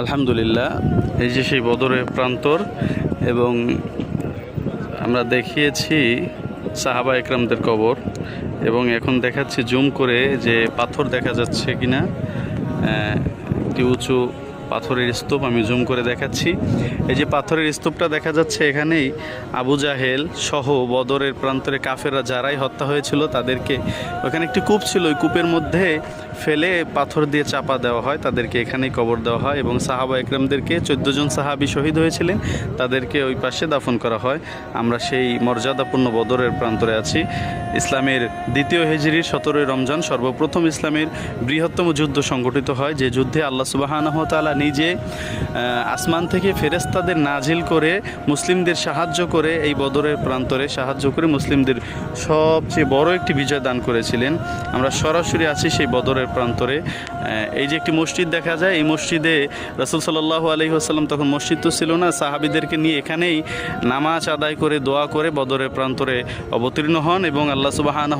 আলহামদুলিল্লাহ, এই যে সেই বদরের প্রান্তর, এবং আমরা দেখিয়েছি সাহাবা একরামদের কবর, এবং এখন দেখাচ্ছি জুম করে যে পাথর দেখা যাচ্ছে কিনা। একটি উঁচু পাথরের স্তূপ আমি জুম করে দেখাচ্ছি। এই যে পাথরের স্তূপটা দেখা যাচ্ছে, এখানেই আবু জাহেল সহ বদরের প্রান্তরে কাফেররা যারাই হত্যা হয়েছিল তাদেরকে, ওখানে একটি কূপ ছিল, ওই কূপের মধ্যে ফেলে পাথর দিয়ে চাপা দেওয়া হয়, তাদেরকে এখানেই কবর দেওয়া হয়। এবং সাহাবা একরামদেরকে 14 জন সাহাবী শহীদ হয়েছিলেন, তাদেরকে ওই পাশে দাফন করা হয়। আমরা সেই মর্যাদাপূর্ণ বদরের প্রান্তরে আছি। ইসলামের দ্বিতীয় হিজরির 17ই রমজান সর্বপ্রথম ইসলামের বৃহত্তম যুদ্ধ সংগঠিত হয়, যে যুদ্ধে আল্লাহ সুবহানাহু ওয়া তাআলা নিজে আসমান থেকে ফেরেশতাদের নাজিল করে মুসলিমদের সাহায্য করে, এই বদরের প্রান্তরে সাহায্য করে মুসলিমদের সবচেয়ে বড় একটি বিজয় দান করেছিলেন। আমরা সরাসরি আছি সেই বদরের প্রান্তরে। এই যে একটি মসজিদ দেখা যায়, এই মসজিদে রাসূল সাল্লাল্লাহু আলাইহি ওয়াসাল্লাম, তখন মসজিদ তো ছিল না, সাহাবীদেরকে নিয়ে এখানেই নামাজ আদায় করে দোয়া করে বদরের প্রান্তরে অবতীর্ণ হন, এবং আল্লাহ সুবহানাহু